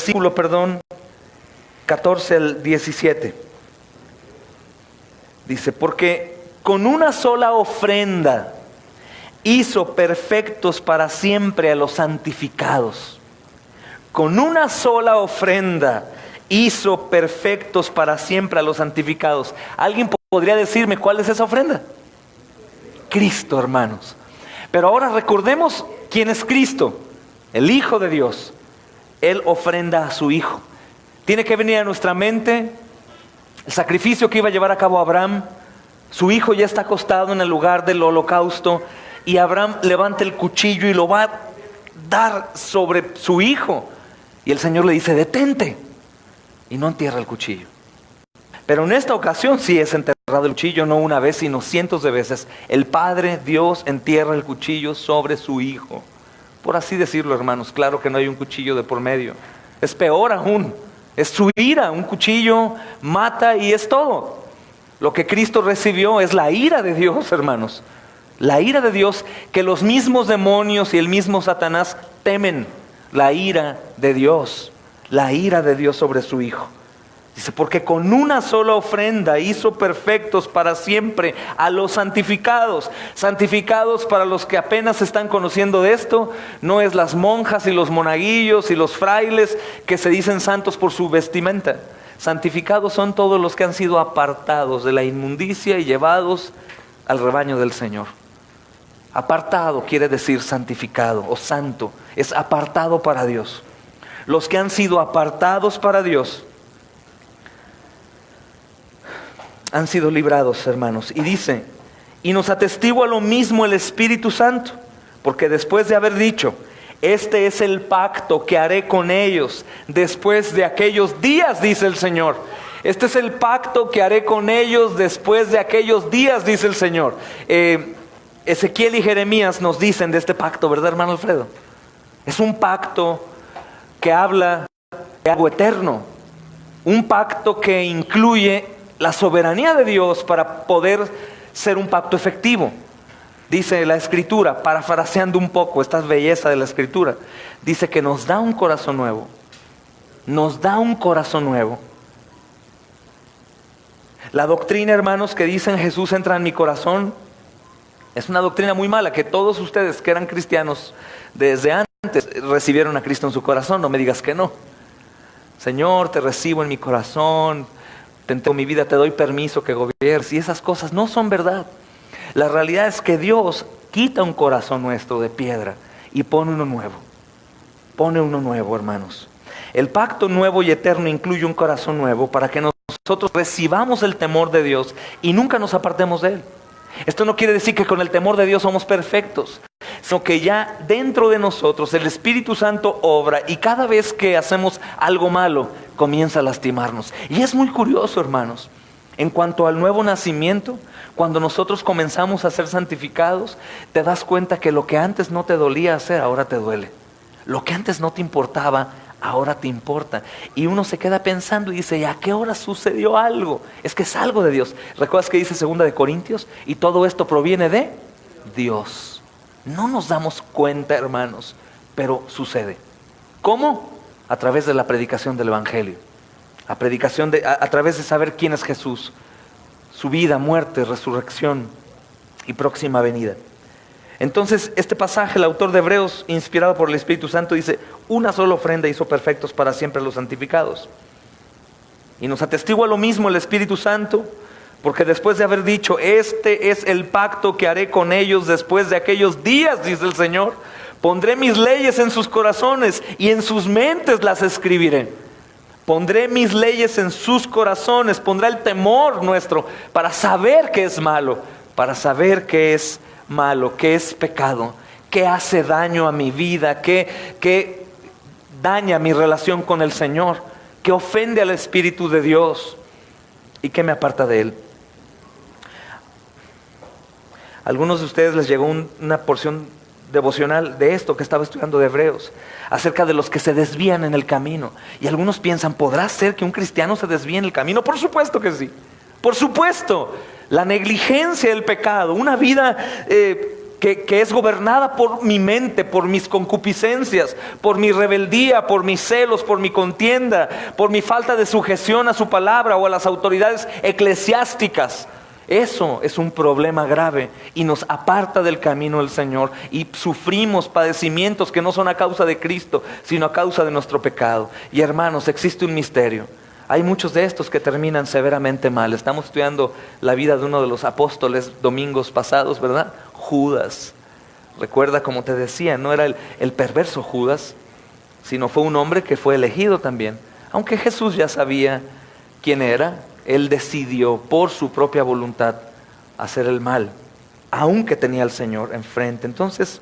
versículo, 14 al 17. Dice, porque con una sola ofrenda hizo perfectos para siempre a los santificados. Con una sola ofrenda hizo perfectos para siempre a los santificados. ¿Alguien podría decirme cuál es esa ofrenda? Cristo, hermanos. Pero ahora recordemos quién es Cristo, el Hijo de Dios. Él ofrenda a su Hijo. Tiene que venir a nuestra mente el sacrificio que iba a llevar a cabo Abraham. Su hijo ya está acostado en el lugar del holocausto y Abraham levanta el cuchillo y lo va a dar sobre su hijo. Y el Señor le dice, detente, y no entierra el cuchillo. Pero en esta ocasión sí es enterrado el cuchillo, no una vez, sino cientos de veces. El Padre Dios entierra el cuchillo sobre su Hijo. Por así decirlo, hermanos, claro que no hay un cuchillo de por medio. Es peor aún, es su ira. Un cuchillo mata y es todo. Lo que Cristo recibió es la ira de Dios, hermanos. La ira de Dios que los mismos demonios y el mismo Satanás temen. La ira de Dios. La ira de Dios sobre su Hijo. Dice, porque con una sola ofrenda hizo perfectos para siempre a los santificados. Santificados, para los que apenas están conociendo de esto, no es las monjas y los monaguillos y los frailes que se dicen santos por su vestimenta. Santificados son todos los que han sido apartados de la inmundicia y llevados al rebaño del Señor. Apartado quiere decir santificado o santo, es apartado para Dios. Los que han sido apartados para Dios han sido librados, hermanos. Y dice, y nos atestigua lo mismo el Espíritu Santo, porque después de haber dicho, este es el pacto que haré con ellos después de aquellos días, dice el Señor. Este es el pacto que haré con ellos después de aquellos días, dice el Señor. Ezequiel y Jeremías nos dicen de este pacto, ¿verdad, hermano Alfredo? Es un pacto que habla de algo eterno. Un pacto que incluye la soberanía de Dios para poder ser un pacto efectivo. Dice la Escritura, parafraseando un poco esta belleza de la Escritura, dice que nos da un corazón nuevo. Nos da un corazón nuevo. La doctrina, hermanos, que dicen Jesús entra en mi corazón, es una doctrina muy mala, que todos ustedes que eran cristianos desde antes recibieron a Cristo en su corazón. No me digas que no. Señor, te recibo en mi corazón, te entrego mi vida, te doy permiso que gobiernes. Y esas cosas no son verdad. La realidad es que Dios quita un corazón nuestro de piedra y pone uno nuevo. Pone uno nuevo, hermanos. El pacto nuevo y eterno incluye un corazón nuevo para que nosotros recibamos el temor de Dios y nunca nos apartemos de Él. Esto no quiere decir que con el temor de Dios somos perfectos, sino que ya dentro de nosotros el Espíritu Santo obra y cada vez que hacemos algo malo comienza a lastimarnos. Y es muy curioso, hermanos, en cuanto al nuevo nacimiento, cuando nosotros comenzamos a ser santificados, te das cuenta que lo que antes no te dolía hacer, ahora te duele. Lo que antes no te importaba, ahora te importa. Y uno se queda pensando y dice, ¿y a qué hora sucedió algo? Es que es algo de Dios. ¿Recuerdas que dice 2 de Corintios? Y todo esto proviene de Dios. No nos damos cuenta, hermanos, pero sucede. ¿Cómo? A través de la predicación del Evangelio. A través de saber quién es Jesús. Su vida, muerte, resurrección y próxima venida. Entonces, este pasaje, el autor de Hebreos, inspirado por el Espíritu Santo, dice, una sola ofrenda hizo perfectos para siempre a los santificados. Y nos atestigua lo mismo el Espíritu Santo, porque después de haber dicho, este es el pacto que haré con ellos después de aquellos días, dice el Señor, pondré mis leyes en sus corazones y en sus mentes las escribiré. Pondré mis leyes en sus corazones, pondré el temor nuestro para saber qué es malo, para saber qué es malo, qué es pecado, qué hace daño a mi vida, qué daña mi relación con el Señor, qué ofende al Espíritu de Dios y qué me aparta de Él. A algunos de ustedes les llegó una porción devocional de esto que estaba estudiando de Hebreos, acerca de los que se desvían en el camino. Y algunos piensan, ¿podrá ser que un cristiano se desvíe en el camino? Por supuesto que sí, por supuesto. La negligencia del pecado, una vida que es gobernada por mi mente, por mis concupiscencias, por mi rebeldía, por mis celos, por mi contienda, por mi falta de sujeción a su palabra o a las autoridades eclesiásticas. Eso es un problema grave y nos aparta del camino del Señor, y sufrimos padecimientos que no son a causa de Cristo, sino a causa de nuestro pecado. Y hermanos, existe un misterio. Hay muchos de estos que terminan severamente mal. Estamos estudiando la vida de uno de los apóstoles domingos pasados, ¿verdad? Judas. Recuerda, como te decía, no era el perverso Judas, sino fue un hombre que fue elegido también. Aunque Jesús ya sabía quién era, Él decidió por su propia voluntad hacer el mal, aunque tenía al Señor enfrente. Entonces,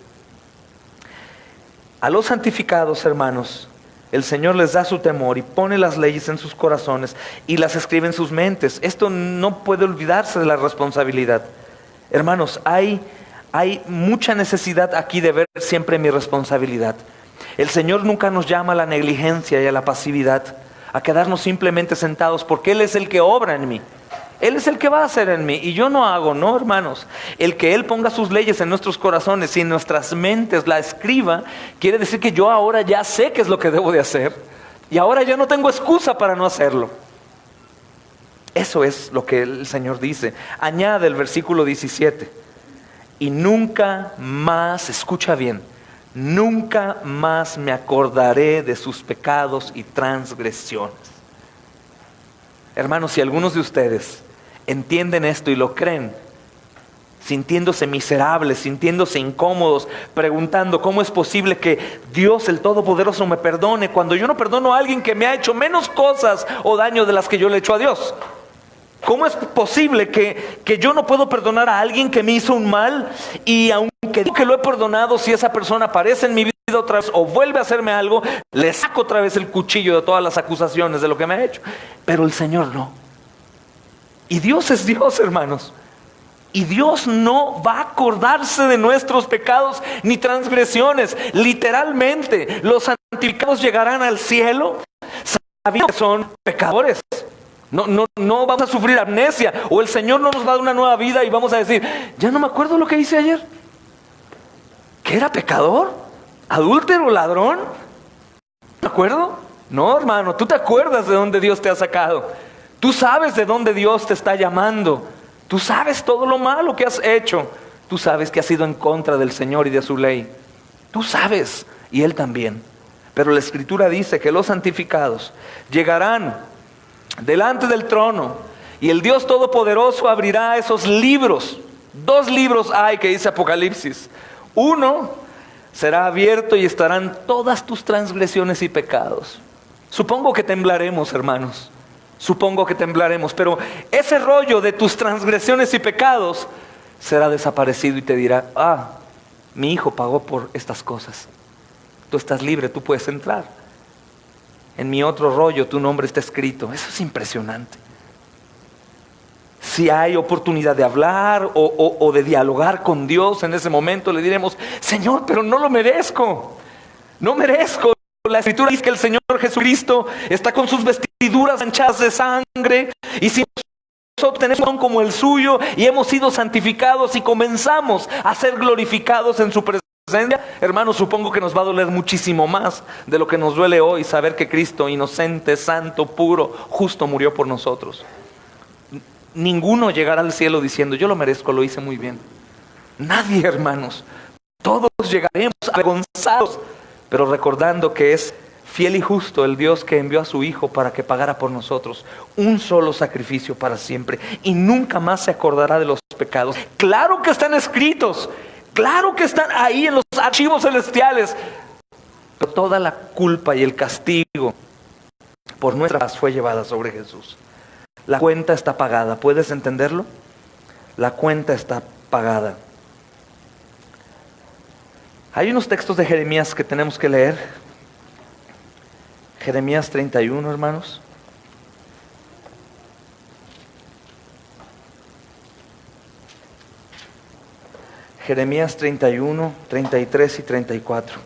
a los santificados, hermanos, el Señor les da su temor y pone las leyes en sus corazones y las escribe en sus mentes. Esto no puede olvidarse de la responsabilidad. Hermanos, hay mucha necesidad aquí de ver siempre mi responsabilidad. El Señor nunca nos llama a la negligencia y a la pasividad, a quedarnos simplemente sentados, porque Él es el que obra en mí. Él es el que va a hacer en mí y yo no hago, no, hermanos. El que Él ponga sus leyes en nuestros corazones y en nuestras mentes la escriba, quiere decir que yo ahora ya sé qué es lo que debo de hacer y ahora ya no tengo excusa para no hacerlo. Eso es lo que el Señor dice. Añade el versículo 17: y nunca más, escucha bien, nunca más me acordaré de sus pecados y transgresiones. Hermanos, si algunos de ustedes entienden esto y lo creen, sintiéndose miserables, sintiéndose incómodos, preguntando cómo es posible que Dios el Todopoderoso me perdone cuando yo no perdono a alguien que me ha hecho menos cosas o daño de las que yo le he hecho a Dios. ¿Cómo es posible que yo no puedo perdonar a alguien que me hizo un mal, y aunque digo que lo he perdonado, si esa persona aparece en mi vida otra vez o vuelve a hacerme algo, le saco otra vez el cuchillo de todas las acusaciones de lo que me ha hecho? Pero el Señor no. Y Dios es Dios, hermanos. Y Dios no va a acordarse de nuestros pecados ni transgresiones. Literalmente, los santificados llegarán al cielo sabiendo que son pecadores. No vamos a sufrir amnesia, o el Señor no nos va a dar una nueva vida y vamos a decir: ya no me acuerdo lo que hice ayer. ¿Que era pecador? ¿Adúltero? ¿Ladrón? ¿Me acuerdo? No, hermano, tú te acuerdas de dónde Dios te ha sacado. Tú sabes de dónde Dios te está llamando. Tú sabes todo lo malo que has hecho. Tú sabes que has ido en contra del Señor y de su ley. Tú sabes, y Él también. Pero la Escritura dice que los santificados llegarán delante del trono y el Dios Todopoderoso abrirá esos libros. 2 libros hay que dice Apocalipsis. Uno será abierto y estarán todas tus transgresiones y pecados. Supongo que temblaremos, hermanos. Supongo que temblaremos, pero ese rollo de tus transgresiones y pecados será desaparecido y te dirá: ah, mi hijo pagó por estas cosas. Tú estás libre, tú puedes entrar. En mi otro rollo tu nombre está escrito. Eso es impresionante. Si hay oportunidad de hablar o de dialogar con Dios en ese momento, le diremos: Señor, pero no lo merezco. No merezco. La Escritura dice que el Señor Jesucristo está con sus vestiduras manchadas de sangre, y si nosotros tenemos un don como el suyo y hemos sido santificados y comenzamos a ser glorificados en su presencia, hermanos, supongo que nos va a doler muchísimo más de lo que nos duele hoy saber que Cristo, inocente, santo, puro, justo, murió por nosotros. Ninguno llegará al cielo diciendo: yo lo merezco, lo hice muy bien. Nadie, hermanos. Todos llegaremos avergonzados, pero recordando que es fiel y justo el Dios que envió a su Hijo para que pagara por nosotros un solo sacrificio para siempre, y nunca más se acordará de los pecados. Claro que están escritos, claro que están ahí en los archivos celestiales, pero toda la culpa y el castigo por nuestras fue llevada sobre Jesús. La cuenta está pagada, ¿puedes entenderlo? La cuenta está pagada. Hay unos textos de Jeremías que tenemos que leer. Jeremías 31, hermanos. Jeremías 31, 33 y 34.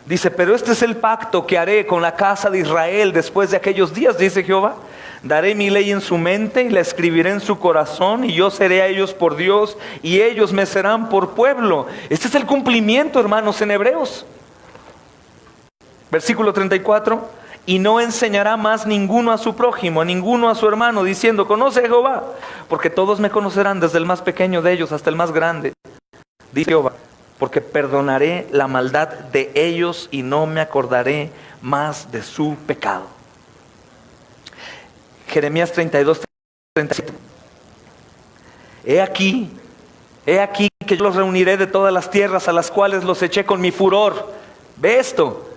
Dice: pero este es el pacto que haré con la casa de Israel después de aquellos días, dice Jehová. Daré mi ley en su mente y la escribiré en su corazón, y yo seré a ellos por Dios y ellos me serán por pueblo. Este es el cumplimiento, hermanos, en Hebreos. Versículo 34. Y no enseñará más ninguno a su prójimo, a ninguno a su hermano, diciendo: conoce a Jehová, porque todos me conocerán, desde el más pequeño de ellos hasta el más grande. Dice Jehová: porque perdonaré la maldad de ellos y no me acordaré más de su pecado. Jeremías 32, 37. He aquí que yo los reuniré de todas las tierras a las cuales los eché con mi furor. Ve esto: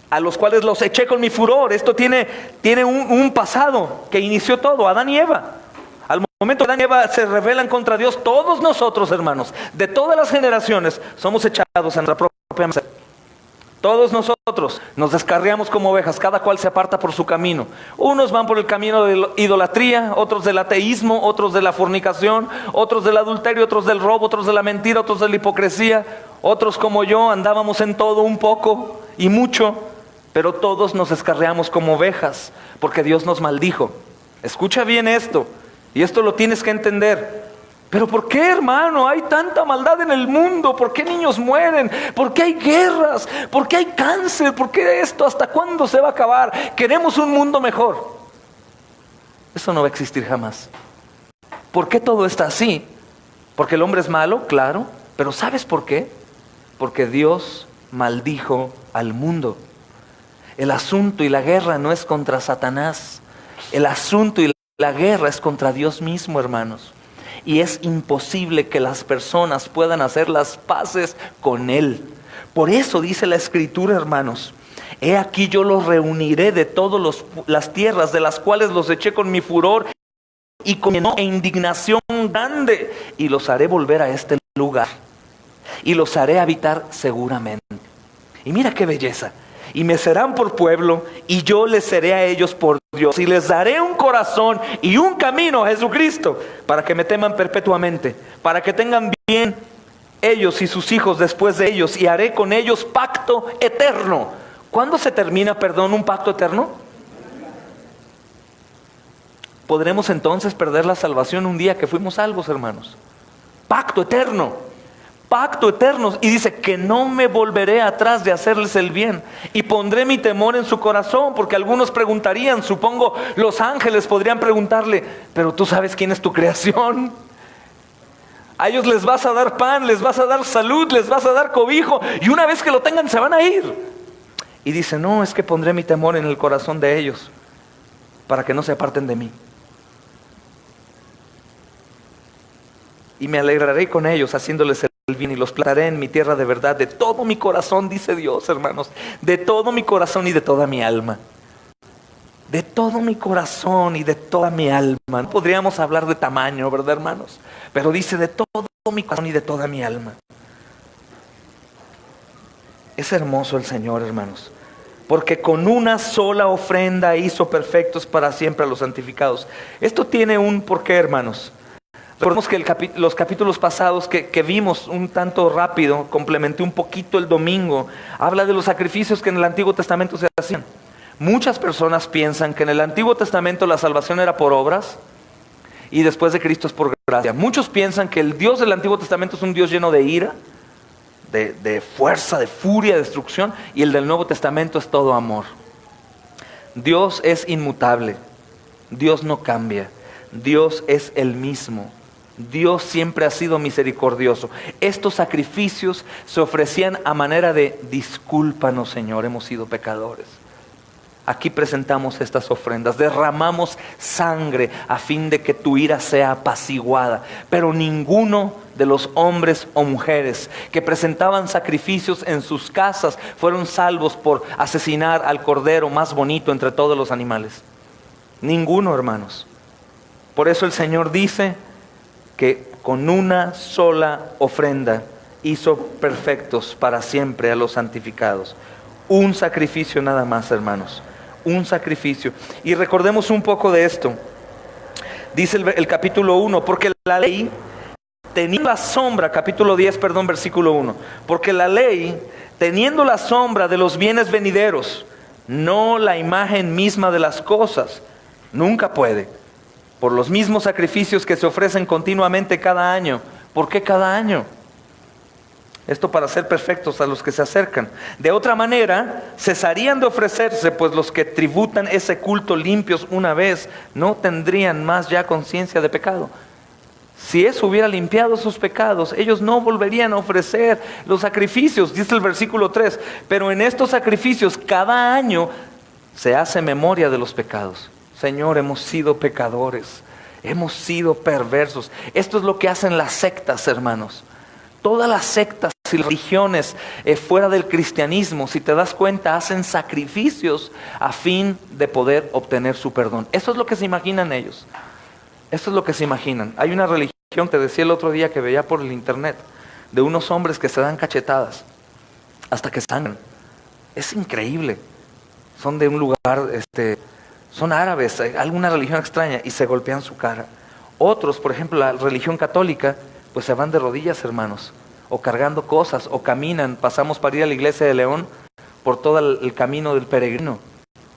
a los cuales los eché con mi furor. Esto tiene un pasado que inició todo, Adán y Eva. Al momento que Adán y Eva se rebelan contra Dios, todos nosotros, hermanos, de todas las generaciones, somos echados a nuestra propia miseria. Todos nosotros nos descarriamos como ovejas, cada cual se aparta por su camino. Unos van por el camino de la idolatría, otros del ateísmo, otros de la fornicación, otros del adulterio, otros del robo, otros de la mentira, otros de la hipocresía. Otros como yo andábamos en todo un poco y mucho, pero todos nos descarriamos como ovejas, porque Dios nos maldijo. Escucha bien esto, y esto lo tienes que entender. Pero ¿por qué, hermano, hay tanta maldad en el mundo? ¿Por qué niños mueren? ¿Por qué hay guerras? ¿Por qué hay cáncer? ¿Por qué esto? ¿Hasta cuándo se va a acabar? Queremos un mundo mejor. Eso no va a existir jamás. ¿Por qué todo está así? ¿Porque el hombre es malo? Claro. Pero ¿sabes por qué? Porque Dios maldijo al mundo. El asunto y la guerra no es contra Satanás. El asunto y la guerra es contra Dios mismo, hermanos. Y es imposible que las personas puedan hacer las paces con Él. Por eso dice la Escritura, hermanos: he aquí yo los reuniré de todas las tierras de las cuales los eché con mi furor y con enojo e indignación grande, y los haré volver a este lugar y los haré habitar seguramente. Y mira qué belleza. Y me serán por pueblo, y yo les seré a ellos por Dios, y les daré un corazón y un camino a Jesucristo, para que me teman perpetuamente, para que tengan bien ellos y sus hijos después de ellos, y haré con ellos pacto eterno. ¿Cuándo se termina, un pacto eterno? ¿Podremos entonces perder la salvación un día que fuimos salvos, hermanos? Pacto eterno. Pacto eterno. Y dice que no me volveré atrás de hacerles el bien, y pondré mi temor en su corazón. Porque algunos preguntarían, supongo los ángeles podrían preguntarle: pero tú sabes quién es tu creación. A ellos les vas a dar pan, les vas a dar salud, les vas a dar cobijo, y una vez que lo tengan se van a ir. Y dice: no, es que pondré mi temor en el corazón de ellos, para que no se aparten de mí. Y me alegraré con ellos, haciéndoles el bien, y los plantaré en mi tierra de verdad, de todo mi corazón, dice Dios, hermanos, de todo mi corazón y de toda mi alma. De todo mi corazón y de toda mi alma. No podríamos hablar de tamaño, ¿verdad, hermanos? Pero dice: de todo mi corazón y de toda mi alma. Es hermoso el Señor, hermanos, porque con una sola ofrenda hizo perfectos para siempre a los santificados. Esto tiene un porqué, hermanos. Recordemos que los capítulos pasados que vimos un tanto rápido, complementé un poquito el domingo, habla de los sacrificios que en el Antiguo Testamento se hacían. Muchas personas piensan que en el Antiguo Testamento la salvación era por obras y después de Cristo es por gracia. Muchos piensan que el Dios del Antiguo Testamento es un Dios lleno de ira, de fuerza, de furia, de destrucción, y el del Nuevo Testamento es todo amor. Dios es inmutable, Dios no cambia, Dios es el mismo. Dios siempre ha sido misericordioso. Estos sacrificios se ofrecían a manera de: discúlpanos, Señor, hemos sido pecadores. Aquí presentamos estas ofrendas, derramamos sangre a fin de que tu ira sea apaciguada. Pero ninguno de los hombres o mujeres que presentaban sacrificios en sus casas fueron salvos por asesinar al cordero más bonito entre todos los animales. Ninguno, hermanos. Por eso el Señor dice que con una sola ofrenda hizo perfectos para siempre a los santificados. Un sacrificio nada más, hermanos. Un sacrificio. Y recordemos un poco de esto. Dice el capítulo 1, porque la ley teniendo la sombra, capítulo 10, versículo 1. Porque la ley, teniendo la sombra de los bienes venideros, no la imagen misma de las cosas, Nunca puede. Por los mismos sacrificios que se ofrecen continuamente cada año. ¿Por qué cada año? Esto para ser perfectos a los que se acercan. De otra manera, cesarían de ofrecerse, pues los que tributan ese culto limpios una vez no tendrían más ya conciencia de pecado. Si eso hubiera limpiado sus pecados, ellos no volverían a ofrecer los sacrificios, dice el versículo 3. Pero en estos sacrificios cada año se hace memoria de los pecados. Señor, hemos sido pecadores, hemos sido perversos. Esto es lo que hacen las sectas, hermanos. Todas las sectas y religiones fuera del cristianismo, si te das cuenta, hacen sacrificios a fin de poder obtener su perdón. Eso es lo que se imaginan ellos. Eso es lo que se imaginan. Hay una religión, te decía el otro día que veía por el internet, de unos hombres que se dan cachetadas hasta que sangran. Es increíble. Son de un lugar, son árabes, alguna religión extraña, y se golpean su cara. Otros, por ejemplo, la religión católica, pues se van de rodillas, hermanos, o cargando cosas, o caminan. Pasamos para ir a la iglesia de León por todo el camino del peregrino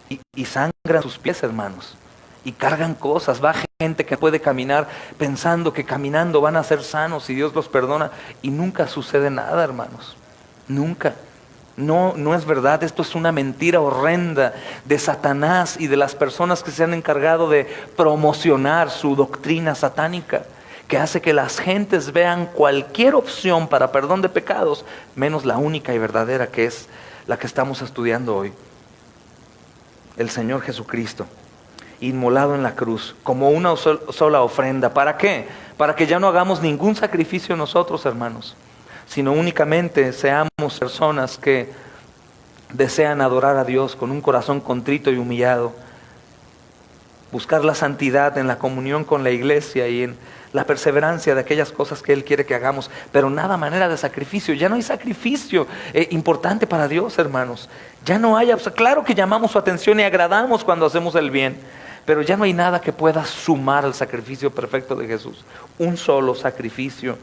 y sangran sus pies, hermanos, y cargan cosas. Va gente que puede caminar pensando que caminando van a ser sanos y Dios los perdona, y nunca sucede nada, hermanos, nunca. No es verdad. Esto es una mentira horrenda de Satanás y de las personas que se han encargado de promocionar su doctrina satánica, que hace que las gentes vean cualquier opción para perdón de pecados, menos la única y verdadera, que es la que estamos estudiando hoy. El Señor Jesucristo, inmolado en la cruz, como una sola ofrenda. ¿Para qué? Para que ya no hagamos ningún sacrificio nosotros, hermanos, sino únicamente seamos personas que desean adorar a Dios con un corazón contrito y humillado, buscar la santidad en la comunión con la iglesia y en la perseverancia de aquellas cosas que Él quiere que hagamos, pero nada manera de sacrificio. Ya no hay sacrificio importante para Dios, hermanos. Ya no hay, claro que llamamos su atención y agradamos cuando hacemos el bien, pero ya no hay nada que pueda sumar al sacrificio perfecto de Jesús. Un solo sacrificio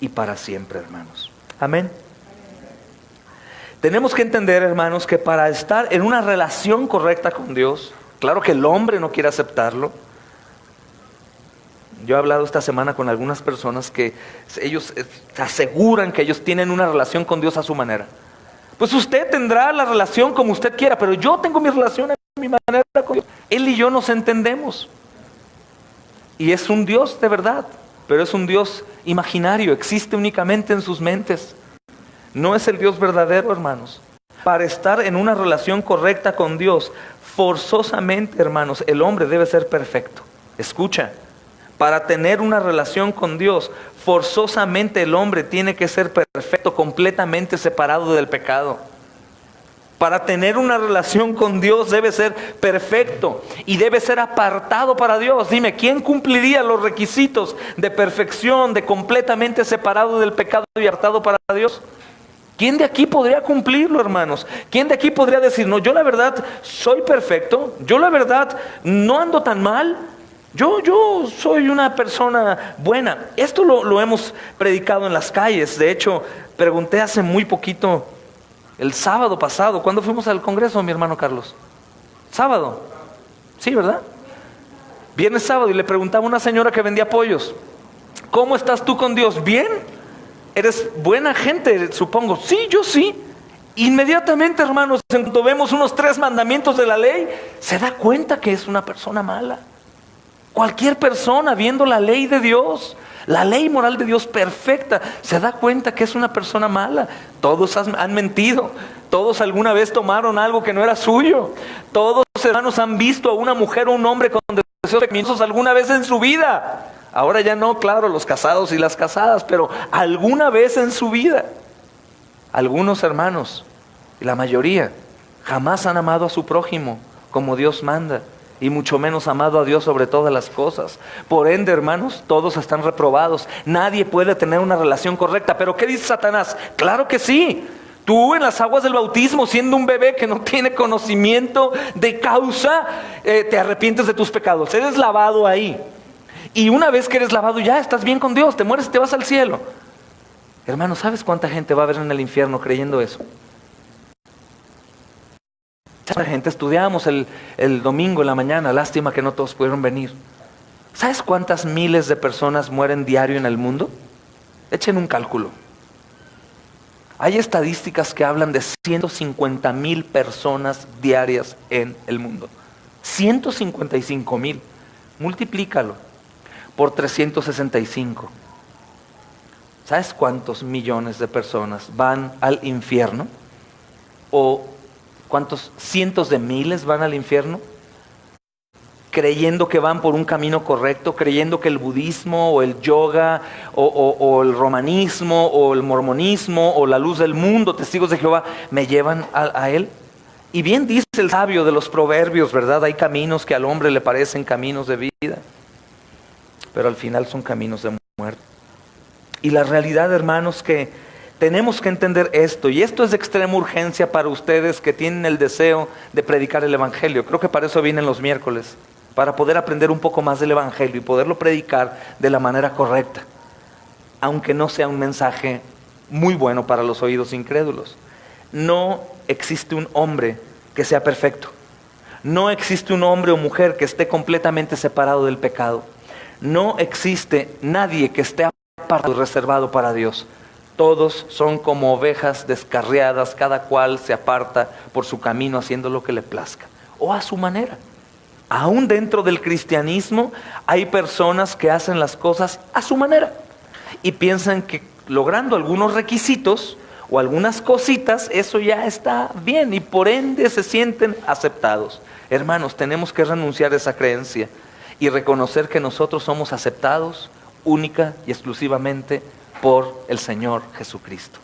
y para siempre, hermanos. Amén. Tenemos que entender, hermanos, que para estar en una relación correcta con Dios, claro que el hombre no quiere aceptarlo. Yo he hablado esta semana con algunas personas que ellos aseguran que ellos tienen una relación con Dios a su manera. Pues usted tendrá la relación como usted quiera, pero yo tengo mi relación a mi manera con Dios. Él y yo nos entendemos. Y es un Dios de verdad, pero es un Dios imaginario, existe únicamente en sus mentes. No es el Dios verdadero, hermanos. Para estar en una relación correcta con Dios, forzosamente, hermanos, el hombre debe ser perfecto. Escucha. Para tener una relación con Dios, forzosamente el hombre tiene que ser perfecto, completamente separado del pecado. Para tener una relación con Dios debe ser perfecto y debe ser apartado para Dios. Dime, ¿quién cumpliría los requisitos de perfección, de completamente separado del pecado y apartado para Dios? ¿Quién de aquí podría cumplirlo, hermanos? ¿Quién de aquí podría decir, no, yo la verdad soy perfecto, yo la verdad no ando tan mal? Yo soy una persona buena. Esto lo hemos predicado en las calles. De hecho, pregunté hace muy poquito, el sábado pasado, ¿cuándo fuimos al congreso, mi hermano Carlos? ¿Sábado? Sí, ¿verdad? Viernes sábado, y le preguntaba a una señora que vendía pollos, ¿cómo estás tú con Dios? ¿Bien? ¿Eres buena gente, supongo? Sí, yo sí. Inmediatamente, hermanos, en cuanto vemos unos 3 mandamientos de la ley, se da cuenta que es una persona mala. Cualquier persona viendo la ley de Dios, la ley moral de Dios perfecta, se da cuenta que es una persona mala. Todos han mentido, todos alguna vez tomaron algo que no era suyo, todos, hermanos, han visto a una mujer o un hombre con deseos pecaminosos alguna vez en su vida. Ahora ya no, claro, los casados y las casadas, pero alguna vez en su vida. Algunos hermanos, y la mayoría, jamás han amado a su prójimo como Dios manda, y mucho menos amado a Dios sobre todas las cosas. Por ende, hermanos, todos están reprobados. Nadie puede tener una relación correcta. ¿Pero qué dice Satanás? Claro que sí. Tú en las aguas del bautismo, siendo un bebé que no tiene conocimiento de causa, te arrepientes de tus pecados. Eres lavado ahí. Y una vez que eres lavado, ya estás bien con Dios. Te mueres y te vas al cielo. Hermano, ¿sabes cuánta gente va a ver en el infierno creyendo eso? La gente estudiamos el domingo en la mañana, lástima que no todos pudieron venir. ¿Sabes cuántas miles de personas mueren diario en el mundo? Echen un cálculo. Hay estadísticas que hablan de 150,000 personas diarias en el mundo. 155,000. Multiplícalo por 365. ¿Sabes cuántos millones de personas van al infierno? ¿O cuántos cientos de miles van al infierno? Creyendo que van por un camino correcto, creyendo que el budismo o el yoga o el romanismo o el mormonismo o la luz del mundo, testigos de Jehová, me llevan a Él. Y bien dice el sabio de los proverbios, ¿verdad? Hay caminos que al hombre le parecen caminos de vida, pero al final son caminos de muerte. Y la realidad, hermanos, que tenemos que entender esto, y esto es de extrema urgencia para ustedes que tienen el deseo de predicar el Evangelio. Creo que para eso vienen los miércoles, para poder aprender un poco más del Evangelio y poderlo predicar de la manera correcta, aunque no sea un mensaje muy bueno para los oídos incrédulos. No existe un hombre que sea perfecto. No existe un hombre o mujer que esté completamente separado del pecado. No existe nadie que esté apartado y reservado para Dios. Todos son como ovejas descarriadas, cada cual se aparta por su camino haciendo lo que le plazca o a su manera. Aún dentro del cristianismo hay personas que hacen las cosas a su manera y piensan que logrando algunos requisitos o algunas cositas, eso ya está bien y por ende se sienten aceptados. Hermanos, tenemos que renunciar a esa creencia y reconocer que nosotros somos aceptados única y exclusivamente por el Señor Jesucristo.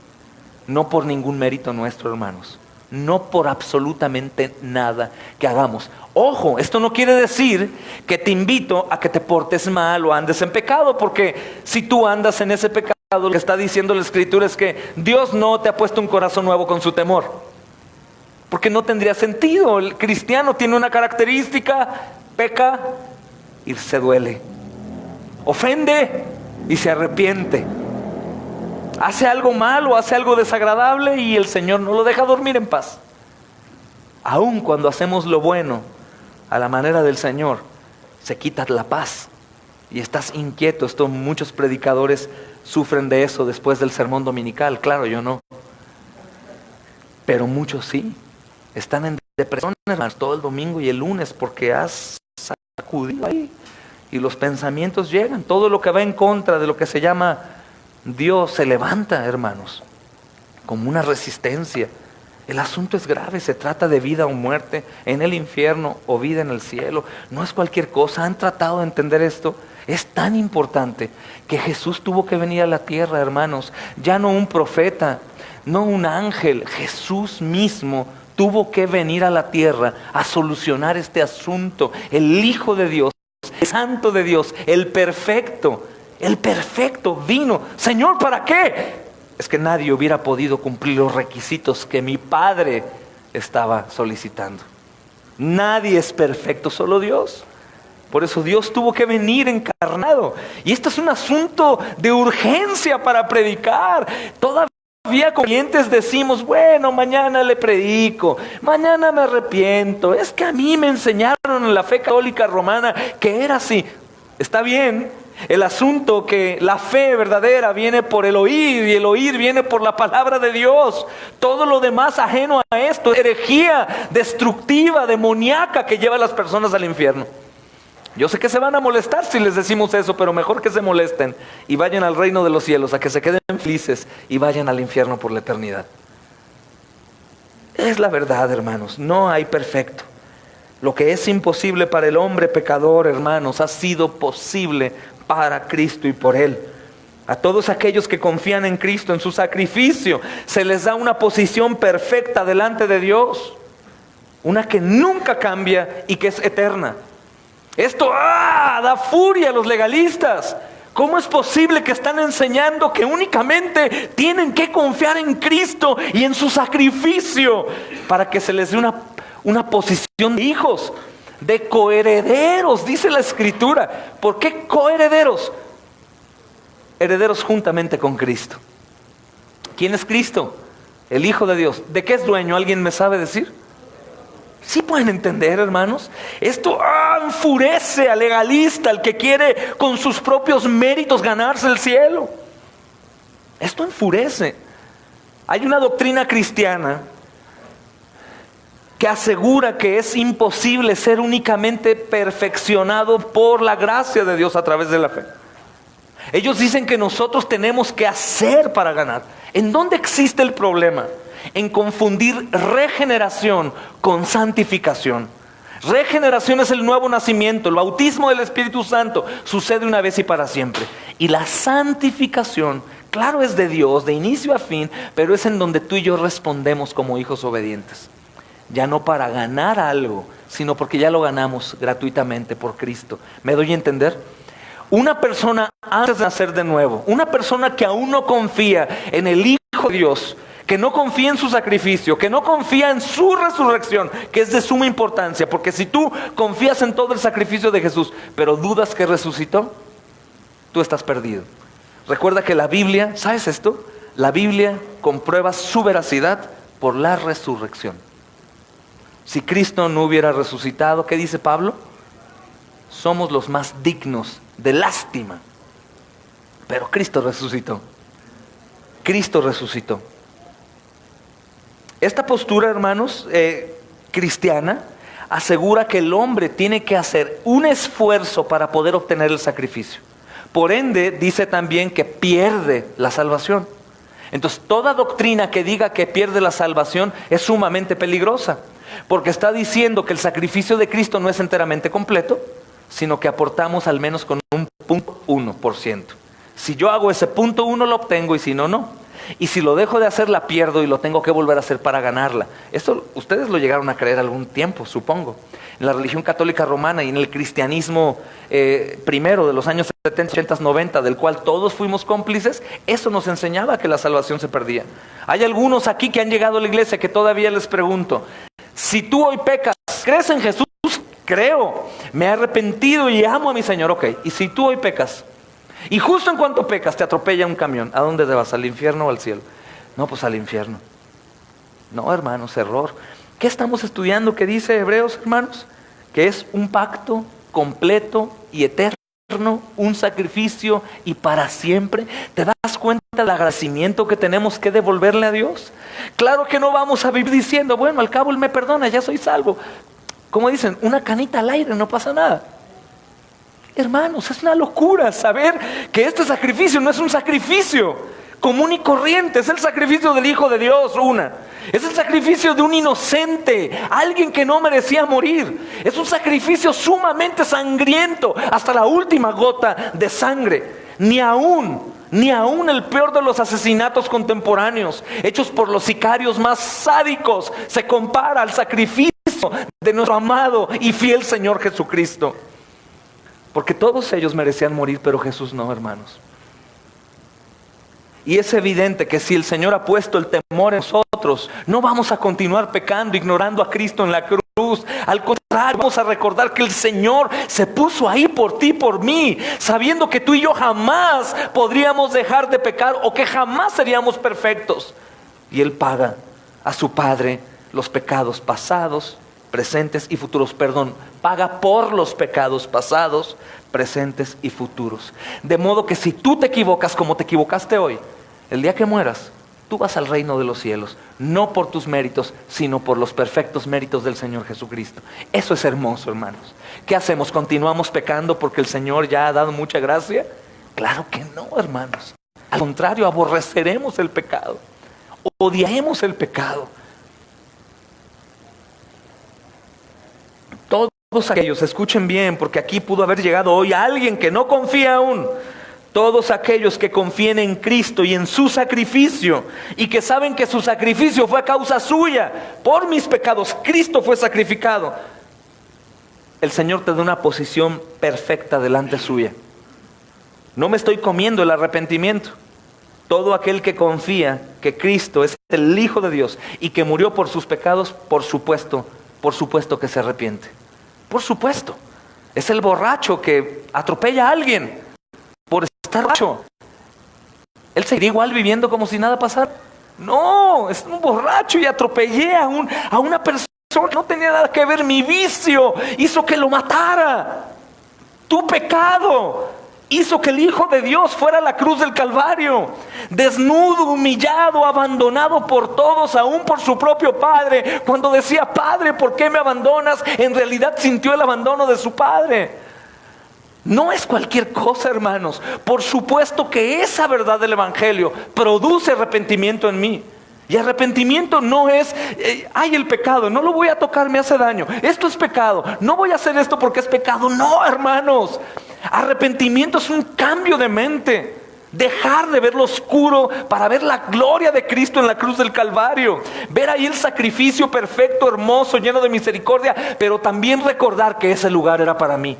No por ningún mérito nuestro, hermanos. No por absolutamente nada que hagamos. Ojo, esto no quiere decir que te invito a que te portes mal o andes en pecado, porque si tú andas en ese pecado, lo que está diciendo la Escritura es que Dios no te ha puesto un corazón nuevo con su temor. Porque no tendría sentido. El cristiano tiene una característica: peca y se duele, ofende y se arrepiente, hace algo malo, hace algo desagradable y el Señor no lo deja dormir en paz. Aun cuando hacemos lo bueno a la manera del Señor, se quita la paz y estás inquieto. Muchos predicadores sufren de eso después del sermón dominical. Claro, yo no, pero muchos sí. Están en depresión, hermanos, todo el domingo y el lunes porque has sacudido ahí y los pensamientos llegan. Todo lo que va en contra de lo que se llama Dios se levanta, hermanos, como una resistencia. El asunto es grave, se trata de vida o muerte en el infierno o vida en el cielo. No es cualquier cosa. ¿Han tratado de entender esto? Es tan importante que Jesús tuvo que venir a la tierra, hermanos. Ya no un profeta, no un ángel. Jesús mismo tuvo que venir a la tierra a solucionar este asunto. El Hijo de Dios, el Santo de Dios, el perfecto vino. Señor, ¿para qué? Es que nadie hubiera podido cumplir los requisitos que mi Padre estaba solicitando. Nadie es perfecto, solo Dios. Por eso Dios tuvo que venir encarnado. Y esto es un asunto de urgencia para predicar. Todavía como clientes decimos: bueno, mañana le predico, mañana me arrepiento. Es que a mí me enseñaron en la fe católica romana que era así. Está bien. El asunto que la fe verdadera viene por el oír y el oír viene por la palabra de Dios. Todo lo demás ajeno a esto, herejía destructiva, demoníaca que lleva a las personas al infierno. Yo sé que se van a molestar si les decimos eso, pero mejor que se molesten y vayan al reino de los cielos, a que se queden felices y vayan al infierno por la eternidad. Es la verdad, hermanos, no hay perfecto. Lo que es imposible para el hombre pecador, hermanos, ha sido posible para Cristo y por Él. A todos aquellos que confían en Cristo, en su sacrificio, se les da una posición perfecta delante de Dios. Una que nunca cambia y que es eterna. Esto da furia a los legalistas. ¿Cómo es posible que están enseñando que únicamente tienen que confiar en Cristo y en su sacrificio para que se les dé una posición de hijos, de coherederos, dice la Escritura? ¿Por qué coherederos? Herederos juntamente con Cristo. ¿Quién es Cristo? El Hijo de Dios. ¿De qué es dueño? ¿Alguien me sabe decir? ¿Sí pueden entender, hermanos? Esto enfurece al legalista, al que quiere con sus propios méritos ganarse el cielo. Esto enfurece. Hay una doctrina cristiana que asegura que es imposible ser únicamente perfeccionado por la gracia de Dios a través de la fe. Ellos dicen que nosotros tenemos que hacer para ganar. ¿En dónde existe el problema? En confundir regeneración con santificación. Regeneración es el nuevo nacimiento, el bautismo del Espíritu Santo sucede una vez y para siempre. Y la santificación, claro, es de Dios, de inicio a fin, pero es en donde tú y yo respondemos como hijos obedientes. Ya no para ganar algo, sino porque ya lo ganamos gratuitamente por Cristo. ¿Me doy a entender? Una persona antes de nacer de nuevo, una persona que aún no confía en el Hijo de Dios, que no confía en su sacrificio, que no confía en su resurrección, que es de suma importancia, porque si tú confías en todo el sacrificio de Jesús, pero dudas que resucitó, tú estás perdido. Recuerda que la Biblia, ¿sabes esto? La Biblia comprueba su veracidad por la resurrección. Si Cristo no hubiera resucitado, ¿qué dice Pablo? Somos los más dignos de lástima. Pero Cristo resucitó. Cristo resucitó. Esta postura, hermanos, cristiana, asegura que el hombre tiene que hacer un esfuerzo para poder obtener el sacrificio. Por ende, dice también que pierde la salvación. Entonces, toda doctrina que diga que pierde la salvación es sumamente peligrosa, porque está diciendo que el sacrificio de Cristo no es enteramente completo, sino que aportamos al menos con un 0.1%. Si yo hago ese 0.1 lo obtengo y si no, no. Y si lo dejo de hacer la pierdo y lo tengo que volver a hacer para ganarla. Esto ustedes lo llegaron a creer algún tiempo, supongo. En la religión católica romana y en el cristianismo primero de los años 70, 80, 90, del cual todos fuimos cómplices, eso nos enseñaba que la salvación se perdía. Hay algunos aquí que han llegado a la iglesia que todavía les pregunto, si tú hoy pecas, ¿crees en Jesús? Creo, me he arrepentido y amo a mi Señor, ok. Y si tú hoy pecas, y justo en cuanto pecas te atropella un camión, ¿a dónde te vas? ¿Al infierno o al cielo? No, pues al infierno. No, hermanos, error. ¿Qué estamos estudiando? ¿Qué dice Hebreos, hermanos? Que es un pacto completo y eterno, un sacrificio y para siempre. ¿Te das cuenta del agradecimiento que tenemos que devolverle a Dios? Claro que no vamos a vivir diciendo, bueno, al cabo Él me perdona, ya soy salvo. Como dicen, una canita al aire, no pasa nada. Hermanos, es una locura saber que este sacrificio no es un sacrificio común y corriente, es el sacrificio del Hijo de Dios, es el sacrificio de un inocente, alguien que no merecía morir, es un sacrificio sumamente sangriento, hasta la última gota de sangre. Ni aún el peor de los asesinatos contemporáneos, hechos por los sicarios más sádicos, se compara al sacrificio de nuestro amado y fiel Señor Jesucristo. Porque todos ellos merecían morir, pero Jesús no, hermanos. Y es evidente que si el Señor ha puesto el temor en nosotros, no vamos a continuar pecando, ignorando a Cristo en la cruz. Al contrario, vamos a recordar que el Señor se puso ahí por ti, por mí, sabiendo que tú y yo jamás podríamos dejar de pecar o que jamás seríamos perfectos. Y Él paga a su Padre los pecados pasados, presentes y futuros, paga por los pecados pasados, presentes y futuros. De modo que si tú te equivocas como te equivocaste hoy, el día que mueras, tú vas al reino de los cielos, no por tus méritos, sino por los perfectos méritos del Señor Jesucristo. Eso es hermoso, hermanos. ¿Qué hacemos? ¿Continuamos pecando porque el Señor ya ha dado mucha gracia? Claro que no, hermanos. Al contrario, aborreceremos el pecado, odiaremos el pecado. Todos aquellos, escuchen bien, porque aquí pudo haber llegado hoy alguien que no confía aún. Todos aquellos que confíen en Cristo y en su sacrificio, y que saben que su sacrificio fue a causa suya, por mis pecados, Cristo fue sacrificado. El Señor te da una posición perfecta delante suya. No me estoy comiendo el arrepentimiento. Todo aquel que confía que Cristo es el Hijo de Dios y que murió por sus pecados, por supuesto que se arrepiente. Por supuesto. Es el borracho que atropella a alguien por estar borracho. ¿Él seguiría igual viviendo como si nada pasara? No, es un borracho y atropellé a una persona no tenía nada que ver, mi vicio hizo que lo matara. Tu pecado hizo que el Hijo de Dios fuera a la cruz del Calvario, desnudo, humillado, abandonado por todos, aún por su propio Padre. Cuando decía, Padre, ¿por qué me abandonas?, en realidad sintió el abandono de su Padre. No es cualquier cosa, hermanos. Por supuesto que esa verdad del Evangelio produce arrepentimiento en mí. Y arrepentimiento no es, ay, el pecado, no lo voy a tocar, me hace daño. Esto es pecado, no voy a hacer esto porque es pecado. No, hermanos. Arrepentimiento es un cambio de mente. Dejar de ver lo oscuro para ver la gloria de Cristo en la cruz del Calvario. Ver ahí el sacrificio perfecto, hermoso, lleno de misericordia. Pero también recordar que ese lugar era para mí.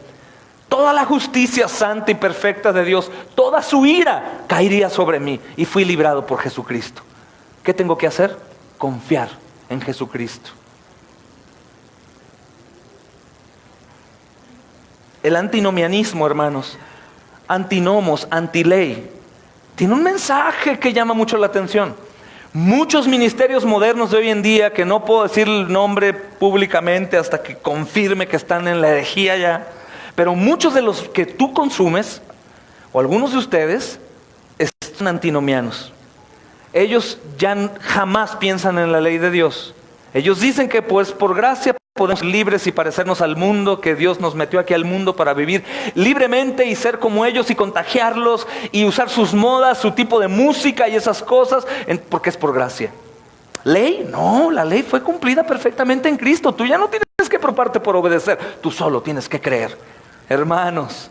Toda la justicia santa y perfecta de Dios, toda su ira caería sobre mí. Y fui librado por Jesucristo. ¿Qué tengo que hacer? Confiar en Jesucristo. El antinomianismo, hermanos, antinomos, antiley, tiene un mensaje que llama mucho la atención. Muchos ministerios modernos de hoy en día, que no puedo decir el nombre públicamente hasta que confirme que están en la herejía ya, pero muchos de los que tú consumes, o algunos de ustedes, son antinomianos. Ellos ya jamás piensan en la ley de Dios. Ellos dicen que pues por gracia podemos ser libres y parecernos al mundo, que Dios nos metió aquí al mundo para vivir libremente y ser como ellos y contagiarlos y usar sus modas, su tipo de música y esas cosas, porque es por gracia. ¿Ley? No, la ley fue cumplida perfectamente en Cristo. Tú ya no tienes que preocuparte por obedecer, tú solo tienes que creer. Hermanos,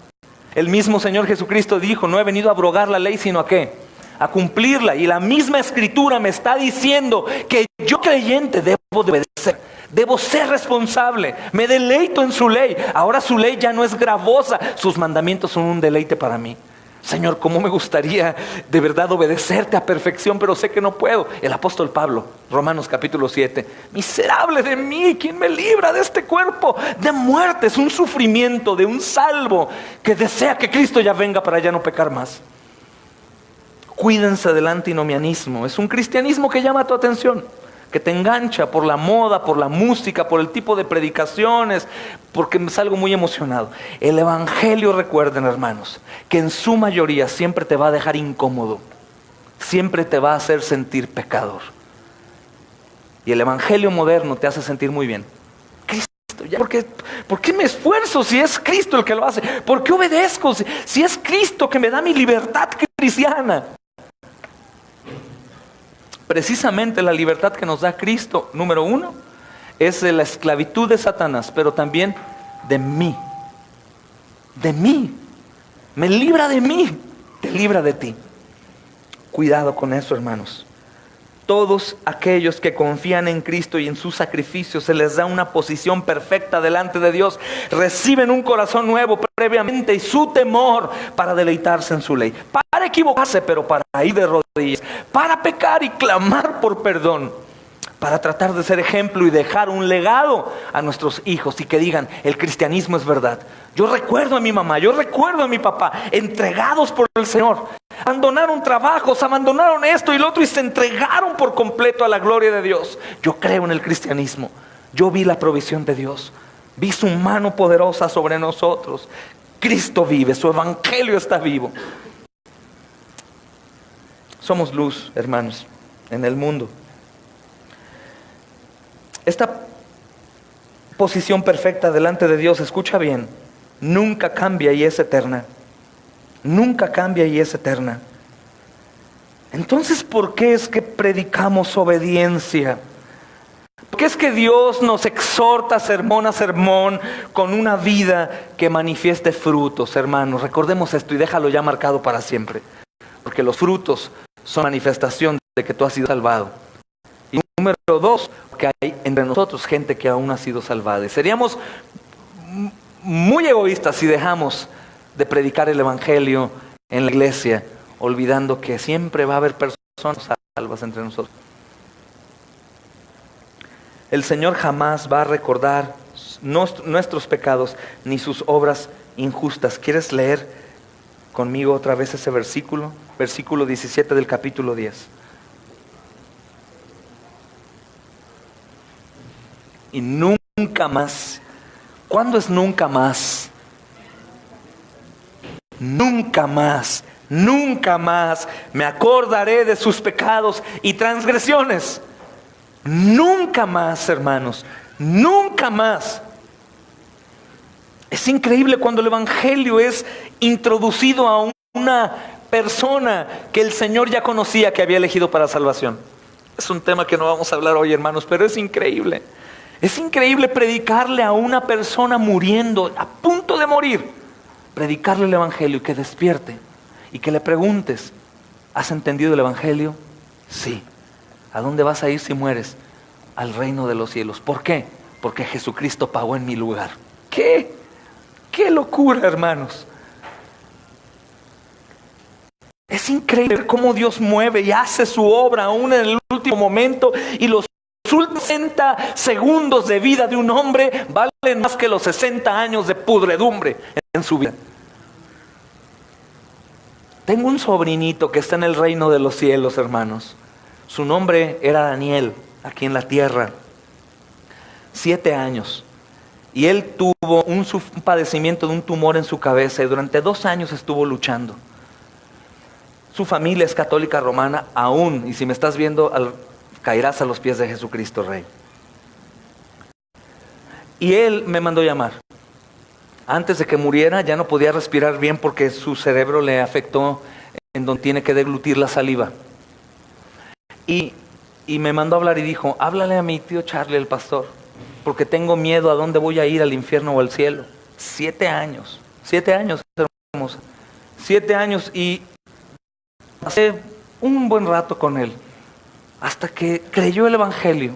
el mismo Señor Jesucristo dijo, no he venido a abrogar la ley, sino ¿a qué? A cumplirla. Y la misma Escritura me está diciendo que yo, creyente, debo de obedecer, debo ser responsable, me deleito en su ley. Ahora su ley ya no es gravosa, sus mandamientos son un deleite para mí. Señor, cómo me gustaría de verdad obedecerte a perfección, pero sé que no puedo. El apóstol Pablo, Romanos capítulo 7, miserable de mí, ¿quién me libra de este cuerpo de muerte? Es un sufrimiento de un salvo que desea que Cristo ya venga para ya no pecar más. Cuídense del antinomianismo. Es un cristianismo que llama tu atención, que te engancha por la moda, por la música, por el tipo de predicaciones, porque me salgo muy emocionado. El Evangelio, recuerden, hermanos, que en su mayoría siempre te va a dejar incómodo, siempre te va a hacer sentir pecador. Y el Evangelio moderno te hace sentir muy bien. Cristo, ya, ¿por qué me esfuerzo si es Cristo el que lo hace? ¿Por qué obedezco si es Cristo que me da mi libertad cristiana? Precisamente la libertad que nos da Cristo, número uno, es de la esclavitud de Satanás, pero también de mí. De mí. Me libra de mí, te libra de ti. Cuidado con eso, hermanos. Todos aquellos que confían en Cristo y en su sacrificio, se les da una posición perfecta delante de Dios. Reciben un corazón nuevo previamente y su temor para deleitarse en su ley. Para equivocarse, pero para ir de rodillas. Para pecar y clamar por perdón. Para tratar de ser ejemplo y dejar un legado a nuestros hijos y que digan, el cristianismo es verdad. Yo recuerdo a mi mamá, yo recuerdo a mi papá, entregados por el Señor. Abandonaron trabajos, abandonaron esto y lo otro y se entregaron por completo a la gloria de Dios. Yo creo en el cristianismo. Yo vi la provisión de Dios. Vi su mano poderosa sobre nosotros. Cristo vive, su evangelio está vivo. Somos luz, hermanos, en el mundo. Esta posición perfecta delante de Dios, escucha bien, nunca cambia y es eterna. Nunca cambia y es eterna. Entonces, ¿por qué es que predicamos obediencia? ¿Por qué es que Dios nos exhorta sermón a sermón con una vida que manifieste frutos, hermanos? Recordemos esto y déjalo ya marcado para siempre. Porque los frutos son manifestación de que tú has sido salvado. Y número dos, que hay entre nosotros gente que aún ha sido salvada. Y seríamos muy egoístas si dejamos de predicar el evangelio en la iglesia, olvidando que siempre va a haber personas salvas entre nosotros. El Señor jamás va a recordar nuestros pecados ni sus obras injustas. ¿Quieres leer conmigo otra vez ese versículo? Versículo 17 del capítulo 10. y nunca más. ¿Cuándo es nunca más? Nunca más, nunca más me acordaré de sus pecados y transgresiones. Nunca más, hermanos, nunca más. Es increíble cuando el Evangelio es introducido a una persona que el Señor ya conocía, que había elegido para salvación. Es un tema que no vamos a hablar hoy, hermanos, pero es increíble. Es increíble predicarle a una persona muriendo, a punto de morir. Predicarle el Evangelio y que despierte y que le preguntes, ¿has entendido el Evangelio? Sí. ¿A dónde vas a ir si mueres? Al reino de los cielos. ¿Por qué? Porque Jesucristo pagó en mi lugar. ¿Qué? ¡Qué locura, hermanos! Es increíble cómo Dios mueve y hace su obra aún en el último momento, y los últimos 60 segundos de vida de un hombre valen más que los 60 años de pudredumbre en su vida. Tengo un sobrinito que está en el reino de los cielos, hermanos. Su nombre era Daniel, aquí en la tierra. 7 años. Y él tuvo un padecimiento de un tumor en su cabeza y durante 2 años estuvo luchando. Su familia es católica romana aún, y si me estás viendo, caerás a los pies de Jesucristo Rey. Y él me mandó llamar. Antes de que muriera ya no podía respirar bien porque su cerebro le afectó en donde tiene que deglutir la saliva. Y me mandó a hablar y dijo, háblale a mi tío Charlie, el pastor, porque tengo miedo a dónde voy a ir, al infierno o al cielo. 7 años, 7 años, hermosa. 7 años, y pasé un buen rato con él, hasta que creyó el Evangelio.